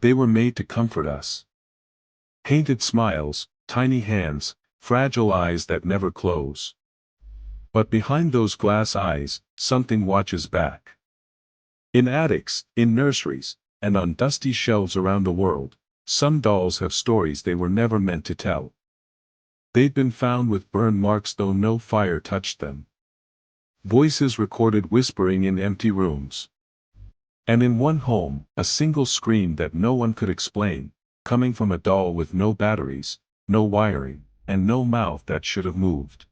They were made to comfort us. Painted smiles, tiny hands, fragile eyes that never close. But behind those glass eyes, something watches back. In attics, in nurseries, and on dusty shelves around the world, some dolls have stories they were never meant to tell. They've been found with burn marks though no fire touched them. Voices recorded whispering in empty rooms. And in one home, a single scream that no one could explain, coming from a doll with no batteries, no wiring, and no mouth that should have moved.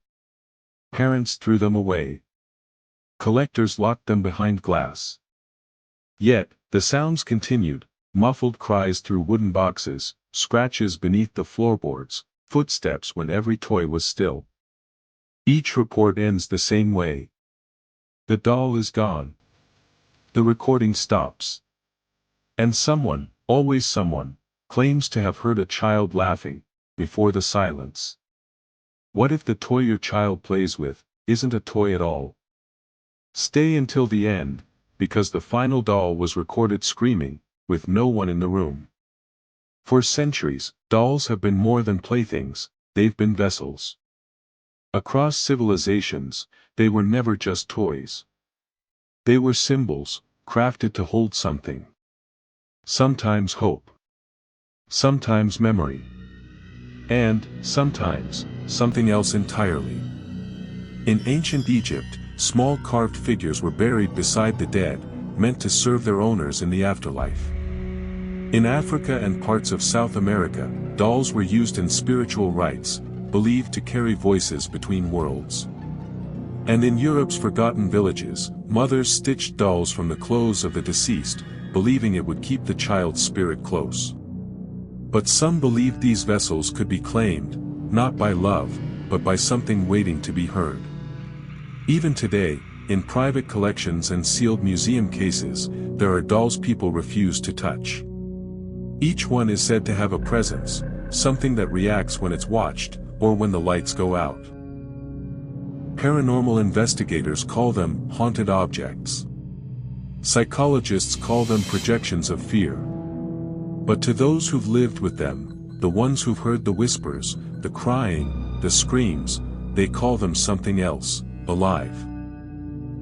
Parents threw them away. Collectors locked them behind glass. Yet, the sounds continued, muffled cries through wooden boxes, scratches beneath the floorboards, footsteps when every toy was still. Each report ends the same way. The doll is gone. The recording stops. And someone, always someone, claims to have heard a child laughing, before the silence. What if the toy your child plays with isn't a toy at all? Stay until the end, because the final doll was recorded screaming, with no one in the room. For centuries, dolls have been more than playthings, they've been vessels. Across civilizations, they were never just toys. They were symbols, crafted to hold something. Sometimes hope. Sometimes memory. And, sometimes, something else entirely. In ancient Egypt, small carved figures were buried beside the dead, meant to serve their owners in the afterlife. In Africa and parts of South America, dolls were used in spiritual rites, believed to carry voices between worlds. And in Europe's forgotten villages, mothers stitched dolls from the clothes of the deceased, believing it would keep the child's spirit close. But some believed these vessels could be claimed, not by love, but by something waiting to be heard. Even today, in private collections and sealed museum cases, there are dolls people refuse to touch. Each one is said to have a presence, something that reacts when it's watched, or when the lights go out. Paranormal investigators call them haunted objects. Psychologists call them projections of fear. But to those who've lived with them, the ones who've heard the whispers, the crying, the screams, they call them something else, alive.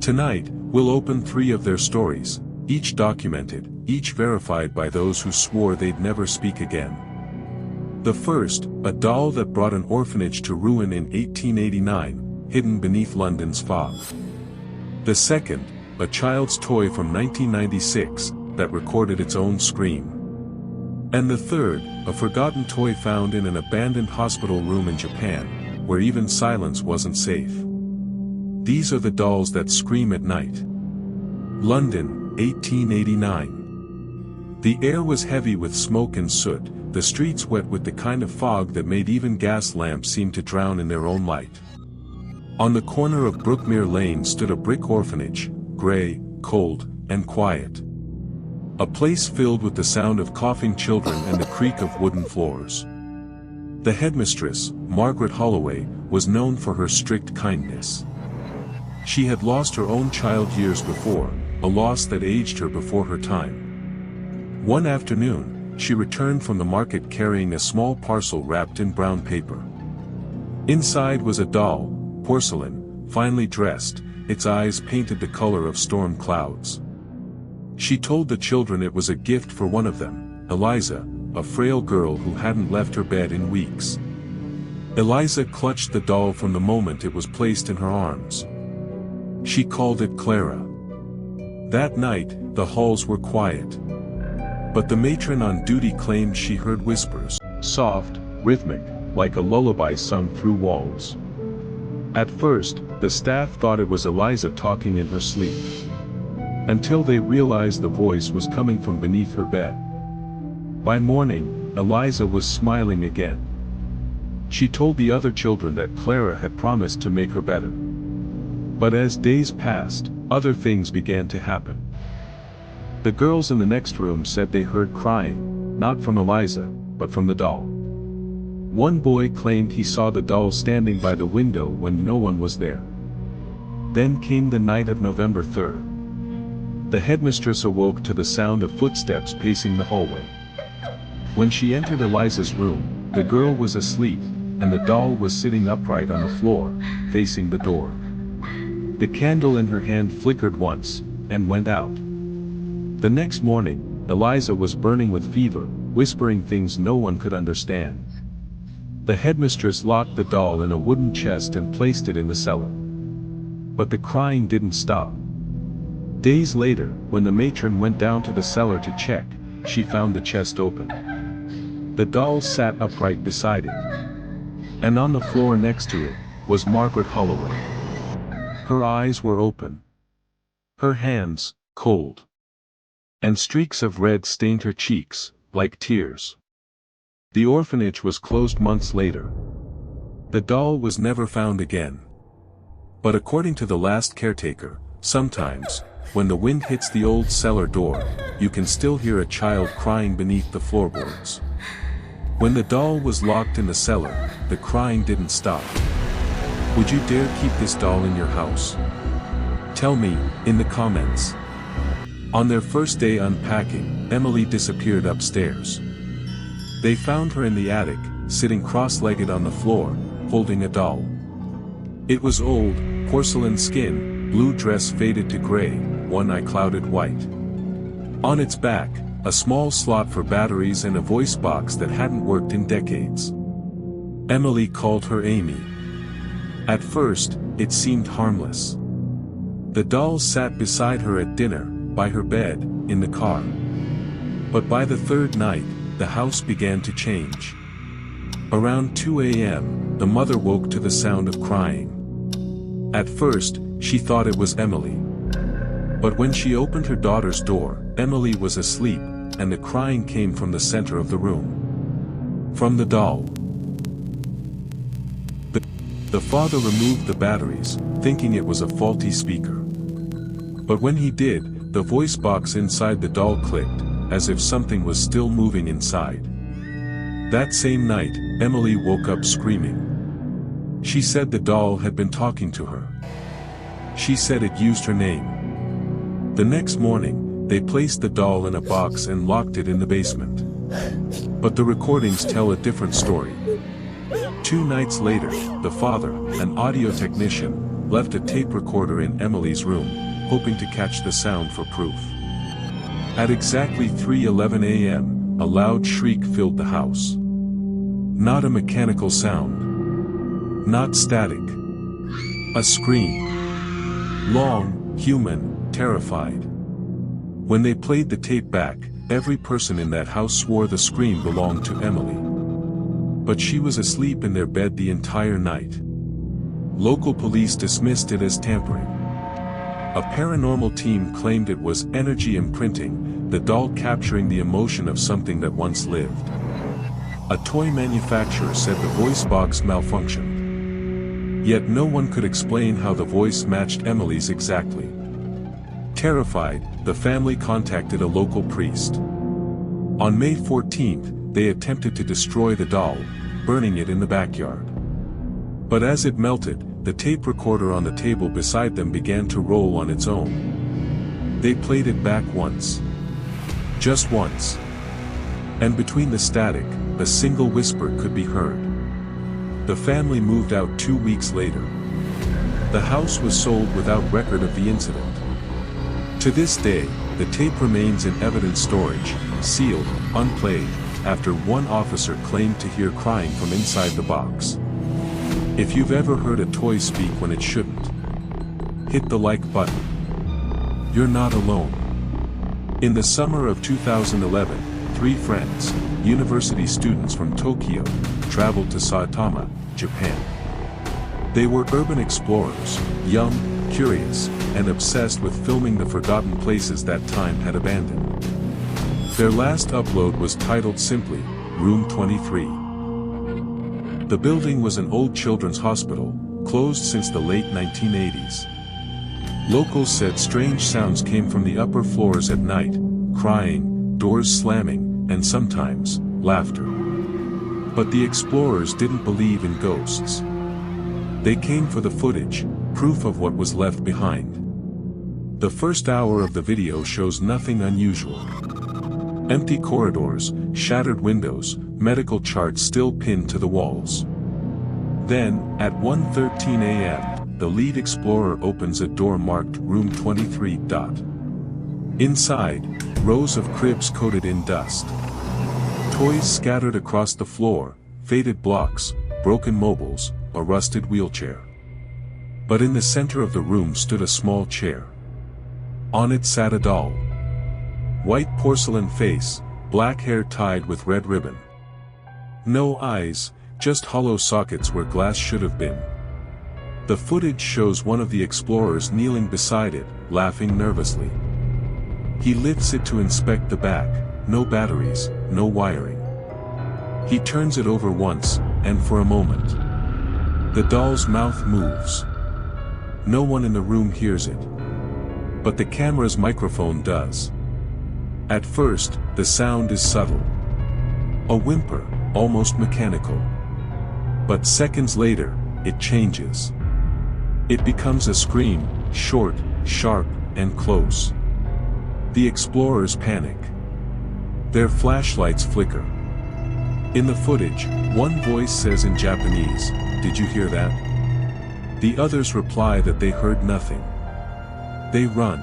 Tonight, we'll open 3 of their stories, each documented, each verified by those who swore they'd never speak again. The first, a doll that brought an orphanage to ruin in 1889, hidden beneath London's fog. The second, a child's toy from 1996, that recorded its own scream. And the third, a forgotten toy found in an abandoned hospital room in Japan, where even silence wasn't safe. These are the dolls that scream at night. London, 1889. The air was heavy with smoke and soot, the streets wet with the kind of fog that made even gas lamps seem to drown in their own light. On the corner of Brookmere Lane stood a brick orphanage, gray, cold, and quiet. A place filled with the sound of coughing children and the creak of wooden floors. The headmistress, Margaret Holloway, was known for her strict kindness. She had lost her own child years before, a loss that aged her before her time. One afternoon, she returned from the market carrying a small parcel wrapped in brown paper. Inside was a doll, porcelain, finely dressed, its eyes painted the color of storm clouds. She told the children it was a gift for one of them, Eliza, a frail girl who hadn't left her bed in weeks. Eliza clutched the doll from the moment it was placed in her arms. She called it Clara. That night, the halls were quiet. But the matron on duty claimed she heard whispers, soft, rhythmic, like a lullaby sung through walls. At first, the staff thought it was Eliza talking in her sleep. Until they realized the voice was coming from beneath her bed. By morning, Eliza was smiling again. She told the other children that Clara had promised to make her better. But as days passed, other things began to happen. The girls in the next room said they heard crying, not from Eliza, but from the doll. One boy claimed he saw the doll standing by the window when no one was there. Then came the night of November 3rd. The headmistress awoke to the sound of footsteps pacing the hallway. When she entered Eliza's room, the girl was asleep, and the doll was sitting upright on the floor, facing the door. The candle in her hand flickered once, and went out. The next morning, Eliza was burning with fever, whispering things no one could understand. The headmistress locked the doll in a wooden chest and placed it in the cellar. But the crying didn't stop. Days later, when the matron went down to the cellar to check, she found the chest open. The doll sat upright beside it. And on the floor next to it, was Margaret Holloway. Her eyes were open. Her hands, cold. And streaks of red stained her cheeks, like tears. The orphanage was closed months later. The doll was never found again. But according to the last caretaker, sometimes, when the wind hits the old cellar door, you can still hear a child crying beneath the floorboards. When the doll was locked in the cellar, the crying didn't stop. Would you dare keep this doll in your house? Tell me, in the comments. On their first day unpacking, Emily disappeared upstairs. They found her in the attic, sitting cross-legged on the floor, holding a doll. It was old, porcelain skin, blue dress faded to gray, one eye clouded white. On its back, a small slot for batteries and a voice box that hadn't worked in decades. Emily called her Amy. At first, it seemed harmless. The doll sat beside her at dinner, by her bed, in the car. But by the third night, the house began to change. Around 2 a.m., the mother woke to the sound of crying. At first, she thought it was Emily. But when she opened her daughter's door, Emily was asleep, and the crying came from the center of the room. From the doll. The father removed the batteries, thinking it was a faulty speaker. But when he did, the voice box inside the doll clicked, as if something was still moving inside. That same night, Emily woke up screaming. She said the doll had been talking to her. She said it used her name. The next morning, they placed the doll in a box and locked it in the basement. But the recordings tell a different story. 2 nights later, the father, an audio technician, left a tape recorder in Emily's room, hoping to catch the sound for proof. At exactly 3:11 a.m., a loud shriek filled the house. Not a mechanical sound. Not static. A scream. Long, human, terrified. When they played the tape back, every person in that house swore the scream belonged to Emily. But she was asleep in their bed the entire night. Local police dismissed it as tampering. A paranormal team claimed it was energy imprinting, the doll capturing the emotion of something that once lived. A toy manufacturer said the voice box malfunctioned. Yet no one could explain how the voice matched Emily's exactly. Terrified, the family contacted a local priest. On May 14th, they attempted to destroy the doll, burning it in the backyard. But as it melted, the tape recorder on the table beside them began to roll on its own. They played it back once. Just once. And between the static, a single whisper could be heard. The family moved out 2 weeks later. The house was sold without record of the incident. To this day, the tape remains in evidence storage, sealed, unplayed, after one officer claimed to hear crying from inside the box. If you've ever heard a toy speak when it shouldn't, hit the like button. You're not alone. In the summer of 2011, 3 friends, university students from Tokyo, traveled to Saitama, Japan. They were urban explorers, young, curious, and obsessed with filming the forgotten places that time had abandoned. Their last upload was titled simply, Room 23. The building was an old children's hospital, closed since the late 1980s. Locals said strange sounds came from the upper floors at night, crying, doors slamming, and sometimes, laughter. But the explorers didn't believe in ghosts. They came for the footage, proof of what was left behind. The first hour of the video shows nothing unusual. Empty corridors, shattered windows, medical charts still pinned to the walls. Then, at 1:13 a.m., the lead explorer opens a door marked Room 23. Inside, rows of cribs coated in dust. Toys scattered across the floor, faded blocks, broken mobiles, a rusted wheelchair. But in the center of the room stood a small chair. On it sat a doll. White porcelain face, black hair tied with red ribbon. No eyes, just hollow sockets where glass should have been. The footage shows one of the explorers kneeling beside it, laughing nervously. He lifts it to inspect the back, no batteries, no wiring. He turns it over once, and for a moment. The doll's mouth moves. No one in the room hears it. But the camera's microphone does. At first, the sound is subtle. A whimper, almost mechanical. But seconds later, it changes. It becomes a scream, short, sharp, and close. The explorers panic. Their flashlights flicker. In the footage, one voice says in Japanese, "Did you hear that?" The others reply that they heard nothing. They run.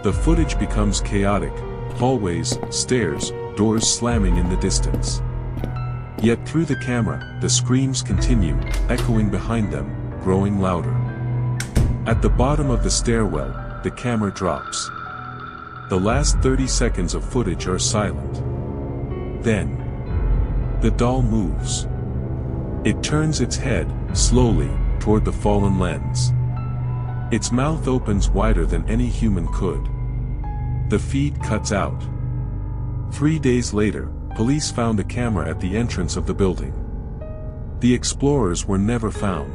The footage becomes chaotic, hallways, stairs, doors slamming in the distance. Yet through the camera, the screams continue, echoing behind them, growing louder. At the bottom of the stairwell, the camera drops. The last 30 seconds of footage are silent. Then, the doll moves. It turns its head, slowly, toward the fallen lens. Its mouth opens wider than any human could. The feed cuts out. 3 days later, police found a camera at the entrance of the building. The explorers were never found.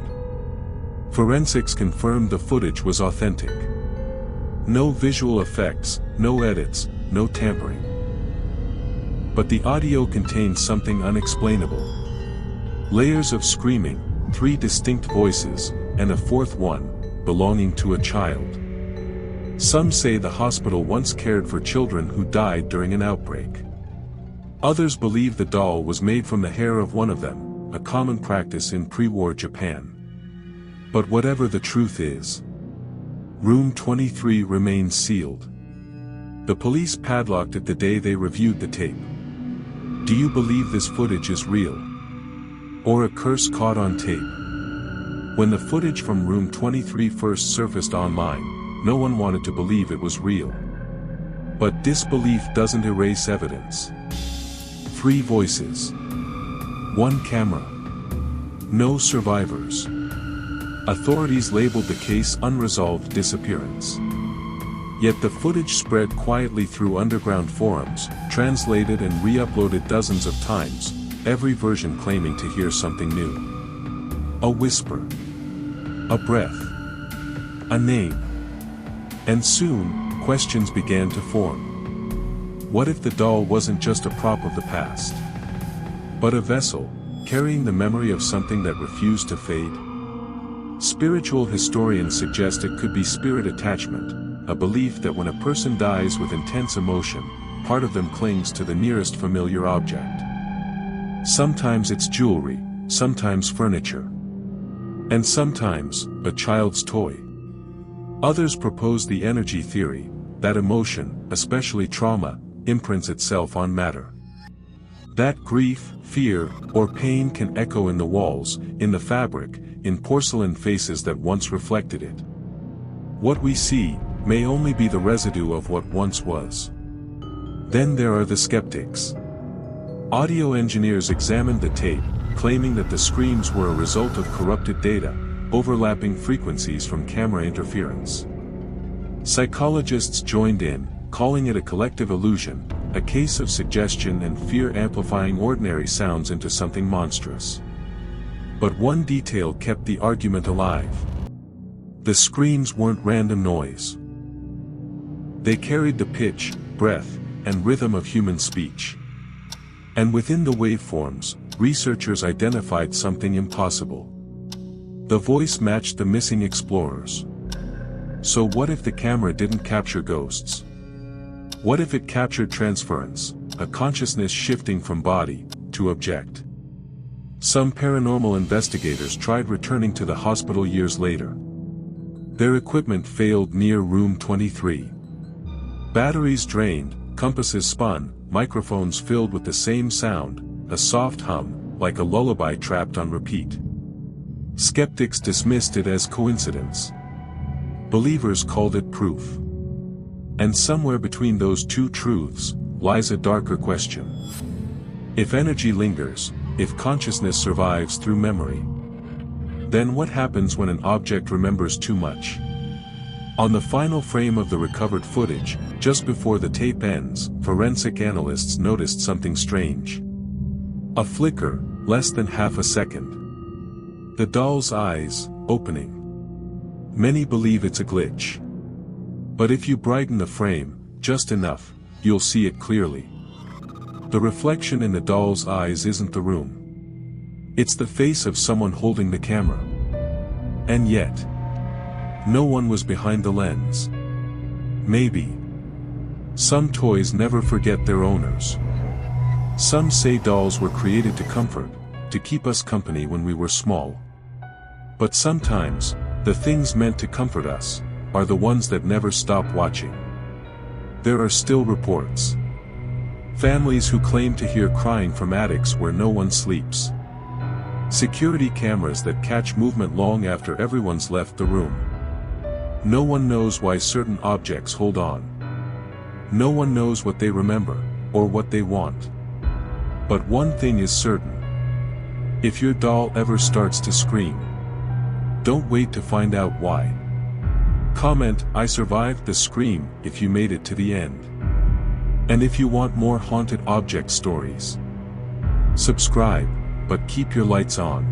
Forensics confirmed the footage was authentic. No visual effects, no edits, no tampering. But the audio contained something unexplainable. Layers of screaming, 3 distinct voices, and a fourth one, belonging to a child. Some say the hospital once cared for children who died during an outbreak. Others believe the doll was made from the hair of one of them, a common practice in pre-war Japan. But whatever the truth is, Room 23 remains sealed. The police padlocked it the day they reviewed the tape. Do you believe this footage is real? Or a curse caught on tape? When the footage from Room 23 first surfaced online, no one wanted to believe it was real. But disbelief doesn't erase evidence. 3 voices. 1 camera. No survivors. Authorities labeled the case unresolved disappearance. Yet the footage spread quietly through underground forums, translated and re-uploaded dozens of times, every version claiming to hear something new. A whisper. A breath. A name. And soon, questions began to form. What if the doll wasn't just a prop of the past, but a vessel, carrying the memory of something that refused to fade? Spiritual historians suggest it could be spirit attachment, a belief that when a person dies with intense emotion, part of them clings to the nearest familiar object. Sometimes it's jewelry, sometimes furniture, and sometimes a child's toy. Others propose the energy theory, that emotion, especially trauma, imprints itself on matter. That grief, fear, or pain can echo in the walls, in the fabric, in porcelain faces that once reflected it. What we see may only be the residue of what once was. Then there are the skeptics. Audio engineers examined the tape, claiming that the screams were a result of corrupted data, overlapping frequencies from camera interference. Psychologists joined in, calling it a collective illusion, a case of suggestion and fear amplifying ordinary sounds into something monstrous. But one detail kept the argument alive. The screams weren't random noise. They carried the pitch, breath, and rhythm of human speech. And within the waveforms, researchers identified something impossible. The voice matched the missing explorers. So what if the camera didn't capture ghosts? What if it captured transference, a consciousness shifting from body to object? Some paranormal investigators tried returning to the hospital years later. Their equipment failed near room 23. Batteries drained, compasses spun, microphones filled with the same sound, a soft hum, like a lullaby trapped on repeat. Skeptics dismissed it as coincidence. Believers called it proof. And somewhere between those two truths lies a darker question. If energy lingers, if consciousness survives through memory, then what happens when an object remembers too much? On the final frame of the recovered footage, just before the tape ends, forensic analysts noticed something strange. A flicker, less than half a second. The doll's eyes, opening. Many believe it's a glitch. But if you brighten the frame, just enough, you'll see it clearly. The reflection in the doll's eyes isn't the room. It's the face of someone holding the camera. And yet, no one was behind the lens. Maybe. Some toys never forget their owners. Some say dolls were created to comfort, to keep us company when we were small. But sometimes, the things meant to comfort us are the ones that never stop watching. There are still reports. Families who claim to hear crying from attics where no one sleeps. Security cameras that catch movement long after everyone's left the room. No one knows why certain objects hold on. No one knows what they remember, or what they want. But one thing is certain. If your doll ever starts to scream, don't wait to find out why. Comment, "I survived the scream," if you made it to the end. And if you want more haunted object stories, subscribe, but keep your lights on.